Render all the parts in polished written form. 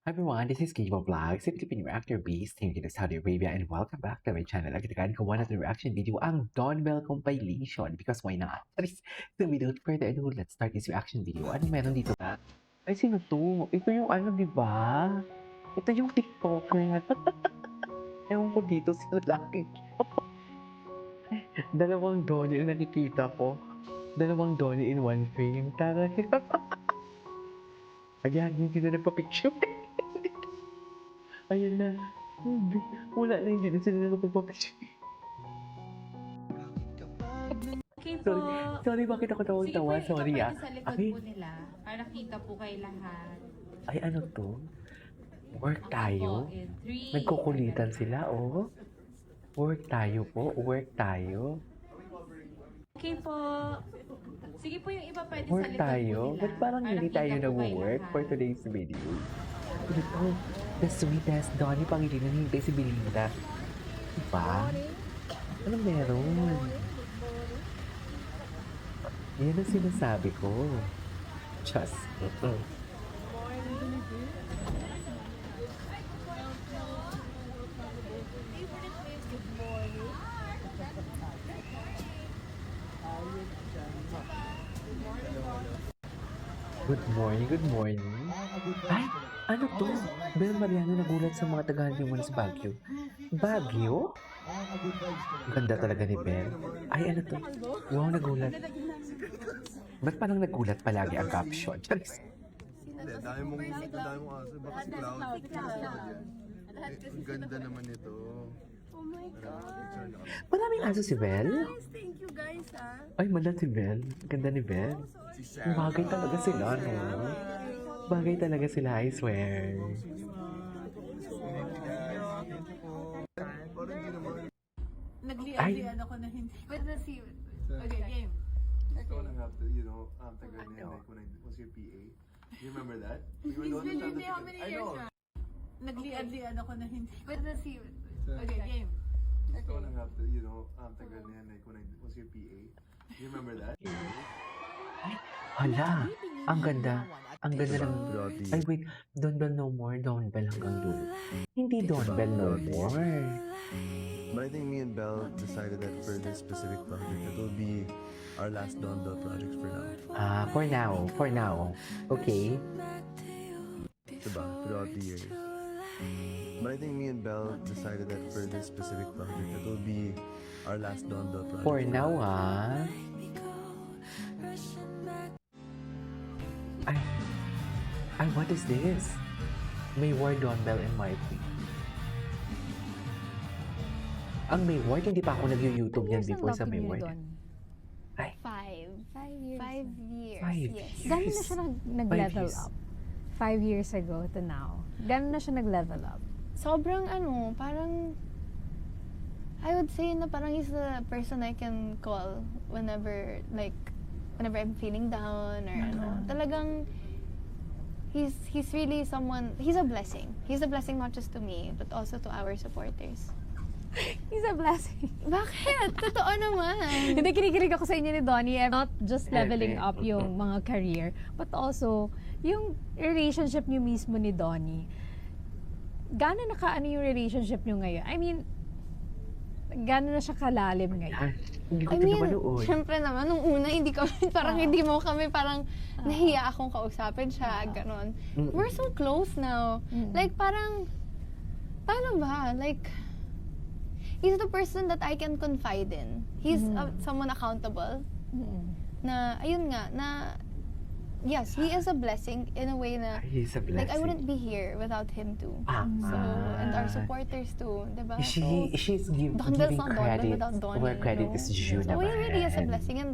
Hi everyone, this is Kivo Vlogs, Philippine Reactor Beast, here in Saudi Arabia, and welcome back to my channel. Agad-agad ko one natin reaction video ang Dawnbell compilation because why not? So without further ado, let's start this reaction video. Ano meron dito? Ay, sino to? Ito yung ano, di ba? Ito yung TikToker. Ewan ko dito, sino laki. Dalawang Donnie na nakikita ko. Dalawang Donnie in one frame. Tara. Ayan, hindi na nagpa-picture. Ayun na. Wala na hindi na sila nagpa-picture. Okay po. Sorry, bakit ako Sige po, tawang-tawa? ikaw Sorry pwede sa likod Ay, po nila para kita po kay lahat. ay ano to? Work Okay tayo? po, in 3. Nagkukulitan sila, oh. Work tayo po, work tayo. Okay po. Sige po, yung iba pwede sa Work likod tayo? po nila. Ba't parang para hindi kita tayo po kay nag-work lahat. for today's video? Ito, the sweetest Donnie Pangilinan, hindi si Belinda. Diba? Ano meron? Yan ang sinasabi ko. Just, Good morning, good morning. Ay, ano to? Bel Mariano nagulat sa mga taga-Haliw mo sa Baguio. Baguio? Ganda talaga ni Bel. Ay, ano to? Wow, nagulat. Ba't parang nagulat palagi ang caption? Charis. Hindi, dami mong aso. Baka si Cloud. Ang ganda naman ito. Oh my God. Maraming aso si Bel? Guys, thank you guys, Ay, malat si Bel. Ganda ni Bel. Si Sarah. Bagay talaga sila, no? Bagay talaga sila, I swear. Parang hindi naman. Naglian ako na hindi. But let's see. Okay, game. Ikaw lang have to, tagal niya when I was your PA. You remember that? We were He's the been ones with me that- how many I years know. now? Naglian ako na hindi. But let's see. Okay, game. Ikaw lang have to, tagal niya when I was your PA. You remember that? Hala, ang ganda. Ang ganda ng... Ay, wait. Don't Bell No More. Don't Bell hanggang dulo. Hindi Don't Bell No More. But I think me and Belle decided that for this specific project, it will be our last Dawn Bell project for now. For now. For now. Okay. Diba? Throughout the years. But I think me and Belle decided that for this specific project, it will be our last Dawn Bell project. For now, ah. Ay, what is this? May Ward, Don Bell, and Marty. Ang May Ward, hindi pa ako nag-YouTube yan before sa May Ward. Ay. 5 years. 5 years. 5 Yes. years. Gano'n na siya nag-level years. up? 5 years ago to now. Gano'n na siya nag-level up? Sobrang parang I would say na parang he's the person I can call whenever I'm feeling down or Talagang he's really someone, he's a blessing. He's a blessing not just to me but also to our supporters. He's a blessing. Bakit? Totoo naman. Hindi, kinikilig ako sa inyo ni Donnie. Not just leveling up yung mga career, but also yung relationship niyo mismo ni Donnie. Gano'n nakaano yung relationship niyo ngayon? I mean, gano'n na siya kalalim ngayon? Ay, hindi ko I ito mean, napanood. syempre naman, nung una, hindi mo kami parang nahiya akong kausapin siya, ganon. We're so close now. Like, parang, paano ba? Like, he's the person that I can confide in. He's someone accountable. Na, ayun nga, na, yes, he is a blessing in a way na, He's a blessing. like, I wouldn't be here without him too. So, and our supporters too, diba? She's giving Don Bell's not Don Bell credit without Donnie, where credit no? is due So, he really is a naman. blessing. And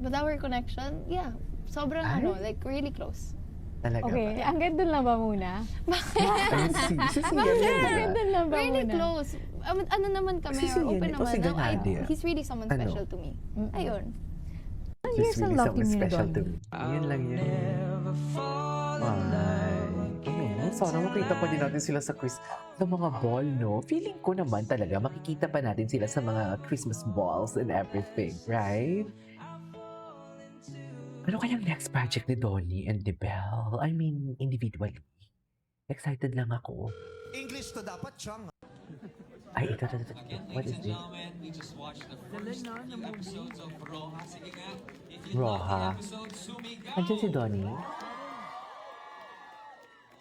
with our connection, yeah, sobrang Ay. like really close. Talaga Okay, ba? hanggang doon lang ba muna? Ay, si Hanggang doon lang ba Really muna? close. Ano naman kami, Si Sian, open o si naman. No, Ganadia? he's really someone Ano? special to me. Ayun. Ilang She's years ang really love something team niyo ni special to Donnie? me. Yun lang yun. Ay, sana makita pa din natin sila sa mga ball, no? Feeling ko naman talaga, makikita pa natin sila sa mga Christmas balls and everything, right? Ano kayang next project ni Donnie and ni Belle? I mean, individually. Excited lang ako. English to dapat siyang. Ay, ito. What is this? Gentlemen, we just watched the first few episodes of Roja. Sige nga, if you Roja. love the episode, sumigaw! Andiyan si Donnie.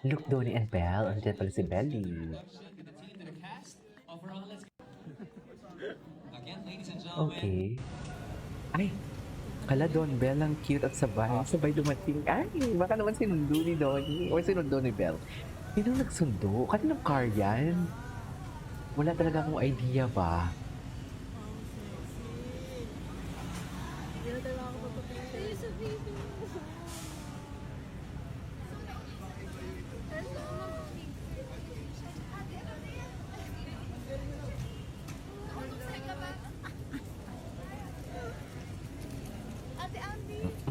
Look, Donnie and Belle. Andiyan pala si Belly. Introduction to the team, to the cast of Roja. Let's go. Again, ladies and gentlemen, Okay. Ay, kala Don Bell ang cute at sabay dumating. Ay, baka naman sinundo ni Donnie o sinundo ni Belle. Sino nagsundo? Kaninong car yan? Wala talaga akong idea ba?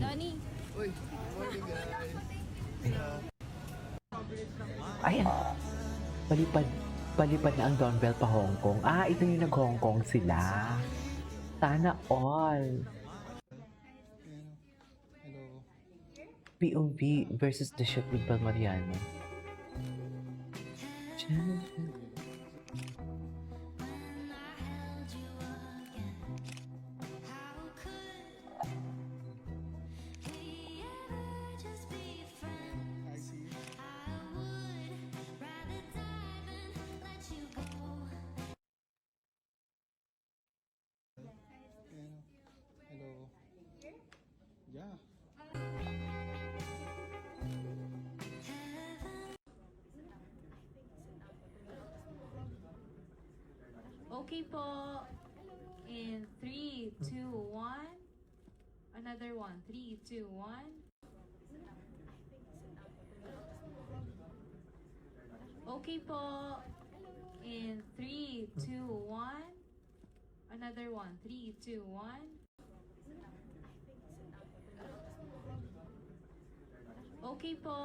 Donnie. Ay, palipad na ang Don Bell pa Hong Kong. Ah, ito yung nag-Hong Kong sila. Sana all. POV versus the ship with Bel Mariano. Okay po. In 3, 2, 1. Another one. 3, 2, 1. Okay po. In 3, 2, 1. Another one. 3, 2, 1. Okay po.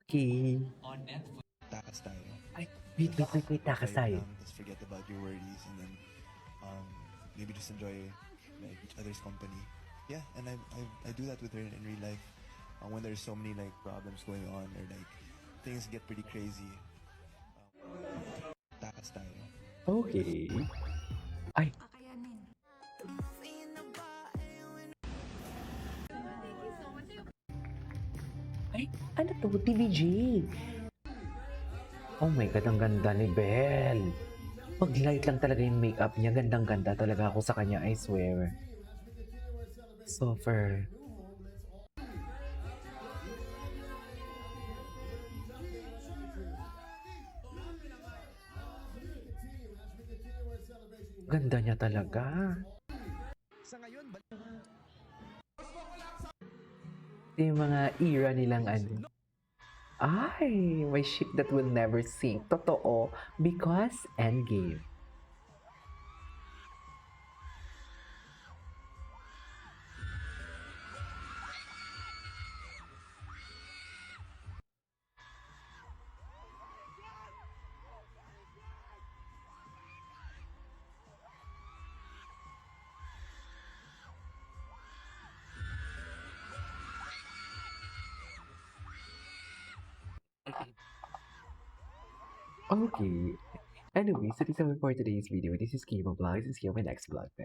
Okay. on Netflix. Takas tayo. Ay, wait. Takas tayo. Just forget about your worries and then maybe just enjoy like each other's company. Yeah, and I do that with her in real life. When there's so many like problems going on or like things get pretty crazy. Takas tayo. Okay. Ay. Ay, ano to? TVJ. Oh my God, ang ganda ni Belle. Pag light lang talaga yung makeup niya, gandang-ganda talaga ako sa kanya, I swear. Softer. Ganda niya talaga. Ito yung mga era nilang ano. Ay, may ship that will never sink. Totoo. Because Endgame. Okay. Anyway, so this is all for today's video. This is Kimo Vlogs. See you in my next vlog.